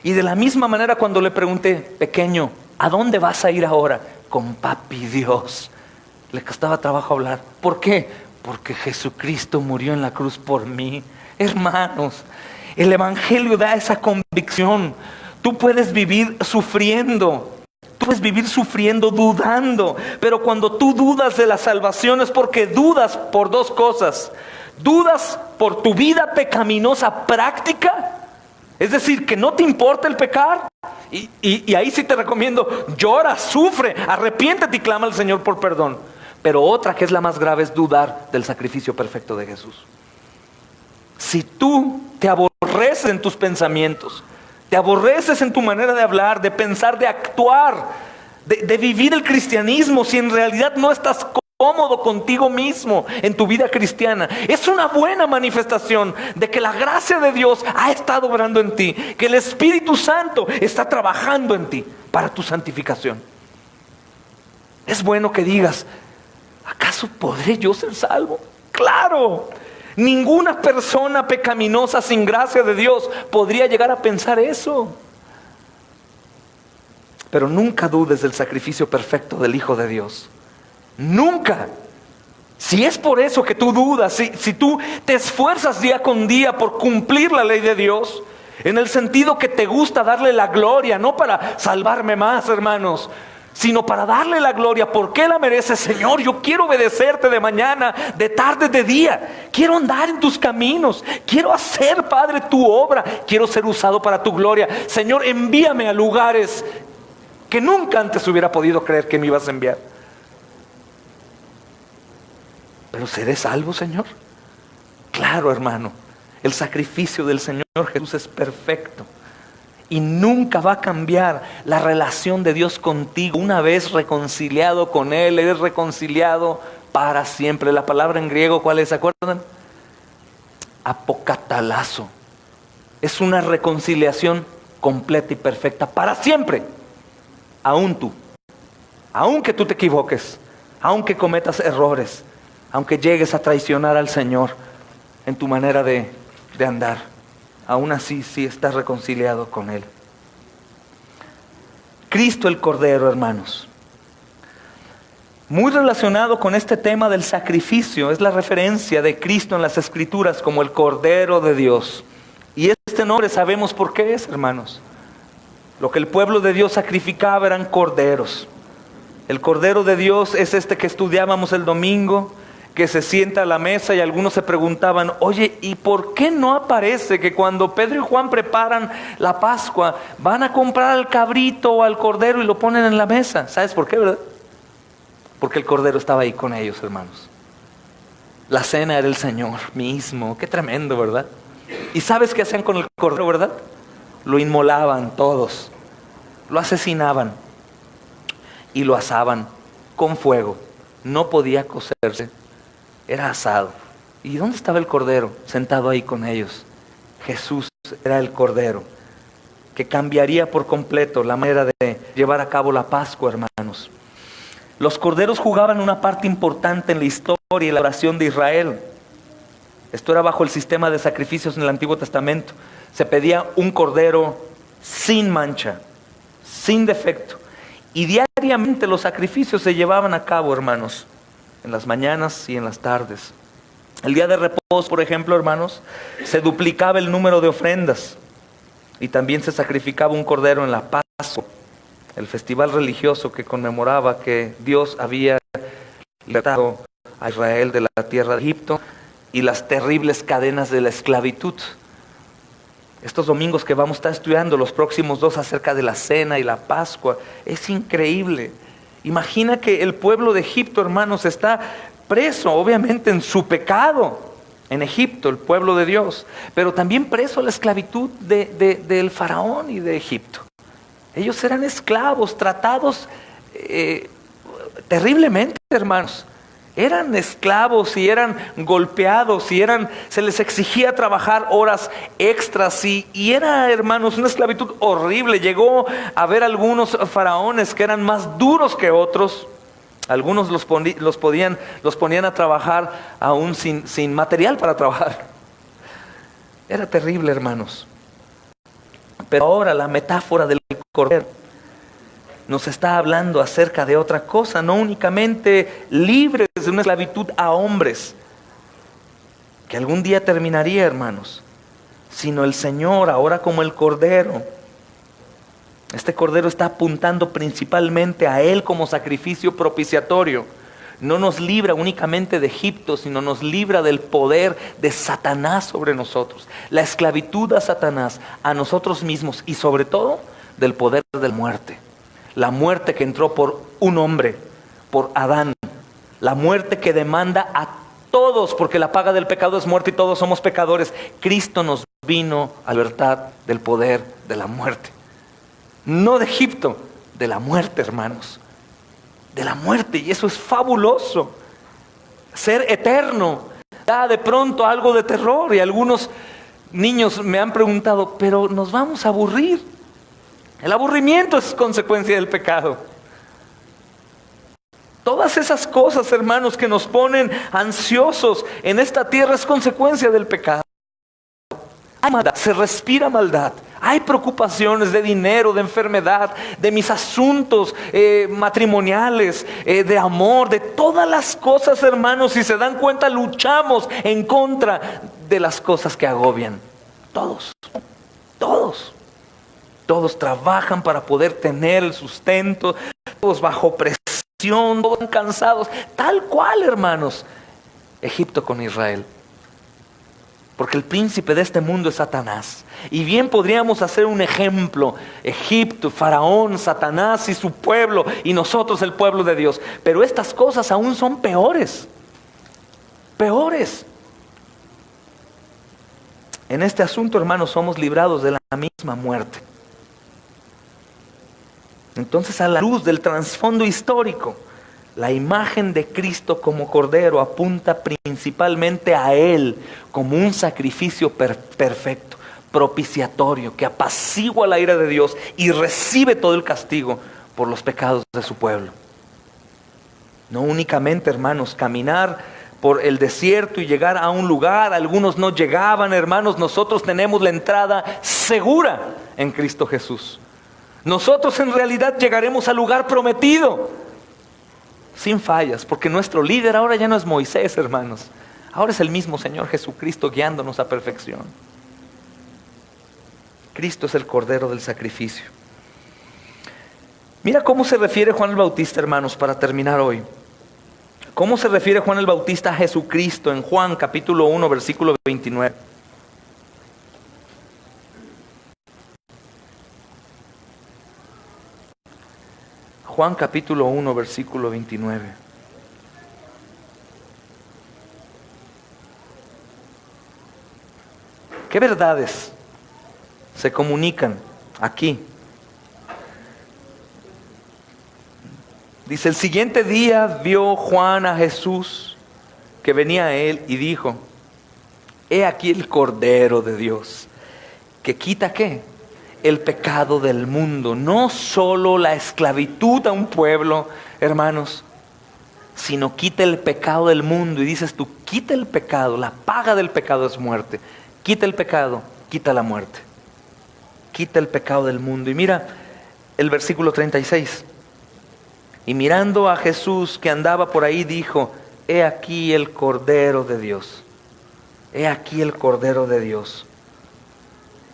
Y de la misma manera cuando le pregunté, pequeño, ¿a dónde vas a ir ahora? Con papi Dios. Le costaba trabajo hablar. ¿Por qué? Porque Jesucristo murió en la cruz por mí. Hermanos, el Evangelio da esa convicción. Tú puedes vivir sufriendo. Tú puedes vivir sufriendo, dudando. Pero cuando tú dudas de la salvación es porque dudas por 2 cosas. Dudas por tu vida pecaminosa práctica. Es decir, que no te importa el pecar. Y ahí sí te recomiendo, llora, sufre, arrepiéntete y clama al Señor por perdón. Pero otra, que es la más grave, es dudar del sacrificio perfecto de Jesús. Si tú te aborreces en tus pensamientos, te aborreces en tu manera de hablar, de pensar, de actuar, de vivir el cristianismo, si en realidad no estás cómodo contigo mismo en tu vida cristiana, es una buena manifestación de que la gracia de Dios ha estado obrando en ti, que el Espíritu Santo está trabajando en ti para tu santificación. Es bueno que digas, ¿acaso podré yo ser salvo? ¡Claro! Ninguna persona pecaminosa sin gracia de Dios podría llegar a pensar eso. Pero nunca dudes del sacrificio perfecto del Hijo de Dios. Nunca. Si es por eso que tú dudas, si tú te esfuerzas día con día por cumplir la ley de Dios, en el sentido que te gusta darle la gloria, no para salvarme más, hermanos, sino para darle la gloria porque la merece. Señor, yo quiero obedecerte de mañana, de tarde, de día. Quiero andar en tus caminos. Quiero hacer, Padre, tu obra. Quiero ser usado para tu gloria. Señor, envíame a lugares que nunca antes hubiera podido creer que me ibas a enviar. ¿Pero seré salvo, Señor? Claro, hermano. El sacrificio del Señor Jesús es perfecto. Y nunca va a cambiar la relación de Dios contigo. Una vez reconciliado con Él, eres reconciliado para siempre. La palabra en griego, ¿cuál es? ¿Se acuerdan? Apokatalazo. Es una reconciliación completa y perfecta para siempre. Aún tú. Aunque tú te equivoques. Aunque cometas errores. Aunque llegues a traicionar al Señor en tu manera de andar. Aún así, sí estás reconciliado con Él. Cristo el Cordero, hermanos. Muy relacionado con este tema del sacrificio, es la referencia de Cristo en las Escrituras como el Cordero de Dios. Y este nombre sabemos por qué es, hermanos. Lo que el pueblo de Dios sacrificaba eran corderos. El Cordero de Dios es este que estudiábamos el domingo. que se sienta a la mesa y algunos se preguntaban, oye, ¿y por qué no aparece que cuando Pedro y Juan preparan la Pascua van a comprar al cabrito o al cordero y lo ponen en la mesa? ¿Sabes por qué, verdad? Porque el cordero estaba ahí con ellos, hermanos. La cena era el Señor mismo. Qué tremendo, ¿verdad? ¿Y sabes qué hacían con el cordero, verdad? Lo inmolaban todos, lo asesinaban y lo asaban con fuego. No podía cocerse, era asado. ¿Y dónde estaba el cordero? Sentado ahí con ellos. Jesús era el cordero que cambiaría por completo la manera de llevar a cabo la Pascua, hermanos. Los corderos jugaban una parte importante en la historia y la oración de Israel. Esto era bajo el sistema de sacrificios en el Antiguo Testamento. Se pedía un cordero sin mancha, sin defecto. Y diariamente los sacrificios se llevaban a cabo, hermanos, en las mañanas y en las tardes. El día de reposo, por ejemplo, hermanos, se duplicaba el número de ofrendas. Y también se sacrificaba un cordero en la Pascua, el festival religioso que conmemoraba que Dios había libertado a Israel de la tierra de Egipto y las terribles cadenas de la esclavitud. Estos domingos que vamos a estar estudiando, los próximos 2 acerca de la cena y la Pascua, es increíble. Imagina que el pueblo de Egipto, hermanos, está preso, obviamente, en su pecado, en Egipto, el pueblo de Dios, pero también preso a la esclavitud del faraón y de Egipto. Ellos eran esclavos, tratados terriblemente, hermanos. Eran esclavos y eran golpeados y se les exigía trabajar horas extras y era, hermanos, una esclavitud horrible. Llegó a haber algunos faraones que eran más duros que otros. Algunos los ponían a trabajar aún sin material para trabajar. Era terrible, hermanos. Pero ahora la metáfora del cordero nos está hablando acerca de otra cosa, no únicamente libres de una esclavitud a hombres, que algún día terminaría, hermanos, sino el Señor ahora como el Cordero. Este Cordero está apuntando principalmente a Él como sacrificio propiciatorio. No nos libra únicamente de Egipto, sino nos libra del poder de Satanás sobre nosotros. La esclavitud a Satanás, a nosotros mismos y sobre todo del poder de la muerte. La muerte que entró por un hombre, por Adán. La muerte que demanda a todos, porque la paga del pecado es muerte y todos somos pecadores. Cristo nos vino a libertad del poder de la muerte. No de Egipto, de la muerte, hermanos. De la muerte, y eso es fabuloso. Ser eterno da de pronto algo de terror, y algunos niños me han preguntado, pero nos vamos a aburrir. El aburrimiento es consecuencia del pecado. Todas esas cosas, hermanos, que nos ponen ansiosos en esta tierra es consecuencia del pecado. Hay maldad, se respira maldad. Hay preocupaciones de dinero, de enfermedad, de mis asuntos matrimoniales, de amor, de todas las cosas, hermanos. Si se dan cuenta, luchamos en contra de las cosas que agobian. Todos trabajan para poder tener el sustento, todos bajo presión, todos cansados, tal cual, hermanos, Egipto con Israel. Porque el príncipe de este mundo es Satanás. Y bien podríamos hacer un ejemplo. Egipto, Faraón, Satanás y su pueblo, y nosotros el pueblo de Dios. Pero estas cosas aún son peores. Peores. En este asunto, hermanos, somos librados de la misma muerte. Entonces, a la luz del trasfondo histórico, la imagen de Cristo como Cordero apunta principalmente a Él como un sacrificio perfecto, propiciatorio, que apacigua la ira de Dios y recibe todo el castigo por los pecados de su pueblo. No únicamente, hermanos, caminar por el desierto y llegar a un lugar. Algunos no llegaban, hermanos. Nosotros tenemos la entrada segura en Cristo Jesús. Nosotros en realidad llegaremos al lugar prometido sin fallas, porque nuestro líder ahora ya no es Moisés, hermanos. Ahora es el mismo Señor Jesucristo guiándonos a perfección. Cristo es el Cordero del sacrificio. Mira cómo se refiere Juan el Bautista, hermanos, para terminar hoy. ¿Cómo se refiere Juan el Bautista a Jesucristo en Juan capítulo 1, versículo 29? Juan capítulo 1, versículo 29. ¿Qué verdades se comunican aquí? Dice, el siguiente día vio Juan a Jesús que venía a él y dijo, he aquí el Cordero de Dios, que quita ¿qué? El pecado del mundo. No solo la esclavitud a un pueblo, hermanos, sino quita el pecado del mundo. Y dices tú, quita el pecado, la paga del pecado es muerte. Quita el pecado, quita la muerte. Quita el pecado del mundo. Y mira el versículo 36. Y mirando a Jesús que andaba por ahí, dijo, he aquí el Cordero de Dios. He aquí el Cordero de Dios.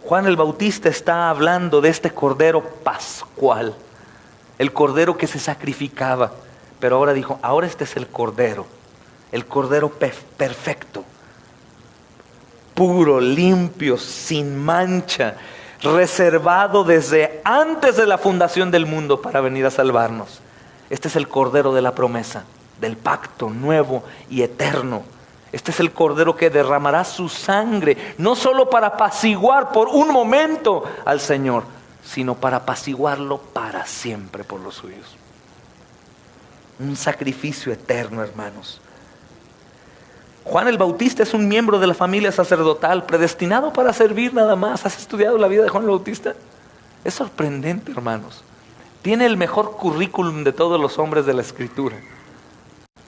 Juan el Bautista está hablando de este Cordero pascual, el Cordero que se sacrificaba. Pero ahora dijo, ahora este es el Cordero perfecto, puro, limpio, sin mancha, reservado desde antes de la fundación del mundo para venir a salvarnos. Este es el Cordero de la promesa, del pacto nuevo y eterno. Este es el Cordero que derramará su sangre, no solo para apaciguar por un momento al Señor, sino para apaciguarlo para siempre por los suyos. Un sacrificio eterno, hermanos. Juan el Bautista es un miembro de la familia sacerdotal, predestinado para servir nada más. ¿Has estudiado la vida de Juan el Bautista? Es sorprendente, hermanos. Tiene el mejor currículum de todos los hombres de la Escritura.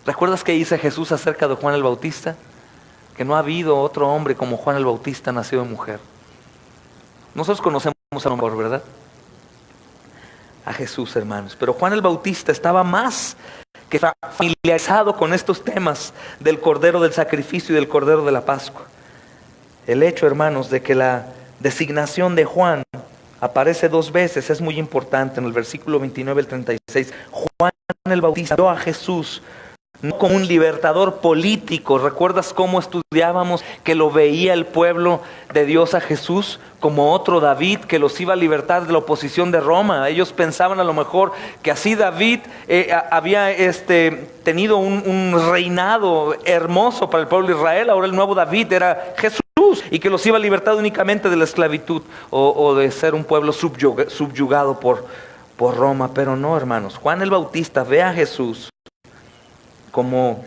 ¿Recuerdas qué dice Jesús acerca de Juan el Bautista? Que no ha habido otro hombre como Juan el Bautista nacido de mujer. Nosotros conocemos a hombre, ¿verdad? A Jesús, hermanos. Pero Juan el Bautista estaba más que familiarizado con estos temas del Cordero del Sacrificio y del Cordero de la Pascua. El hecho, hermanos, de que la designación de Juan aparece dos veces es muy importante. En el versículo 29 al 36, Juan el Bautista vio a Jesús no como un libertador político. ¿Recuerdas cómo estudiábamos que lo veía el pueblo de Dios a Jesús como otro David que los iba a libertar de la oposición de Roma? Ellos pensaban a lo mejor que así David había tenido un reinado hermoso para el pueblo de Israel. Ahora el nuevo David era Jesús y que los iba a libertar únicamente de la esclavitud o de ser un pueblo subyugado por Roma. Pero no, hermanos, Juan el Bautista ve a Jesús como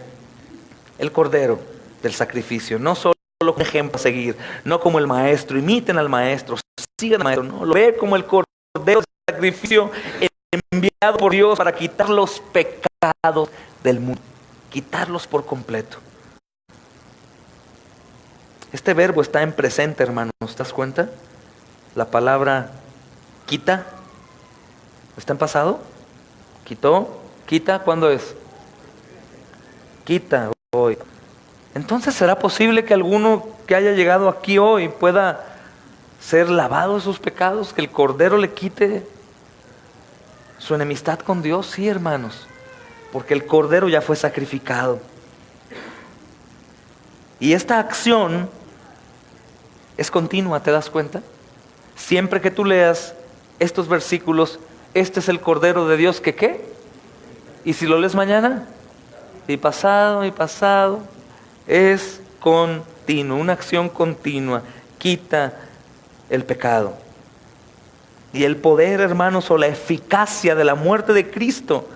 el Cordero del sacrificio, no solo como un ejemplo a seguir, no como el maestro, imiten al maestro, sigan al maestro, no, lo ve como el Cordero del sacrificio enviado por Dios para quitar los pecados del mundo, quitarlos por completo. Este verbo está en presente, hermanos, ¿te das cuenta? La palabra quita, ¿está en pasado? ¿Quitó? ¿Quita? ¿Cuándo es? Quita hoy. Entonces, ¿será posible que alguno que haya llegado aquí hoy pueda ser lavado de sus pecados? ¿Que el Cordero le quite su enemistad con Dios? Sí, hermanos, porque el Cordero ya fue sacrificado. Y esta acción es continua, ¿te das cuenta? Siempre que tú leas estos versículos, este es el Cordero de Dios que ¿qué? Y si lo lees mañana y pasado, es continuo, una acción continua, quita el pecado. Y el poder, hermanos, o la eficacia de la muerte de Cristo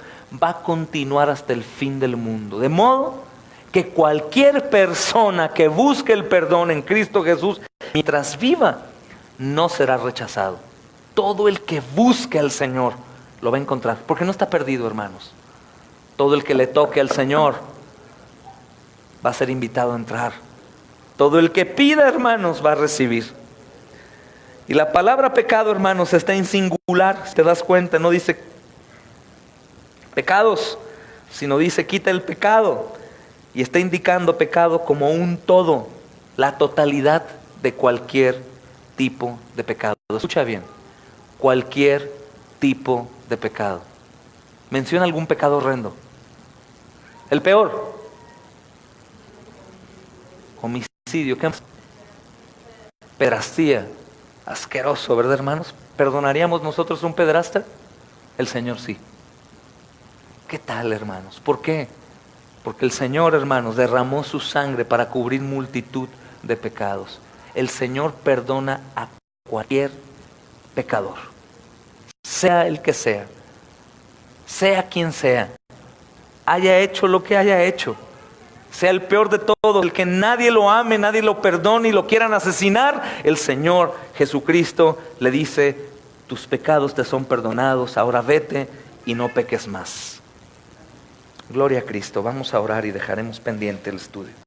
va a continuar hasta el fin del mundo. De modo que cualquier persona que busque el perdón en Cristo Jesús, mientras viva, no será rechazado. Todo el que busque al Señor lo va a encontrar, porque no está perdido, hermanos. Todo el que le toque al Señor va a ser invitado a entrar. Todo el que pida, hermanos, va a recibir. Y la palabra pecado, hermanos, está en singular. Si te das cuenta, no dice pecados, sino dice quita el pecado. Y está indicando pecado como un todo, la totalidad de cualquier tipo de pecado. Escucha bien, cualquier tipo de pecado. Menciona algún pecado horrendo. El peor. Homicidio, ¿qué más? Pedrastía, asqueroso, ¿verdad, hermanos? ¿Perdonaríamos nosotros un pedrasta? El Señor sí. ¿Qué tal, hermanos? ¿Por qué? Porque el Señor, hermanos, derramó su sangre para cubrir multitud de pecados. El Señor perdona a cualquier pecador, sea el que sea quien sea, haya hecho lo que haya hecho, sea el peor de todos, el que nadie lo ame, nadie lo perdone y lo quieran asesinar. El Señor Jesucristo le dice: tus pecados te son perdonados, ahora vete y no peques más. Gloria a Cristo. Vamos a orar y dejaremos pendiente el estudio.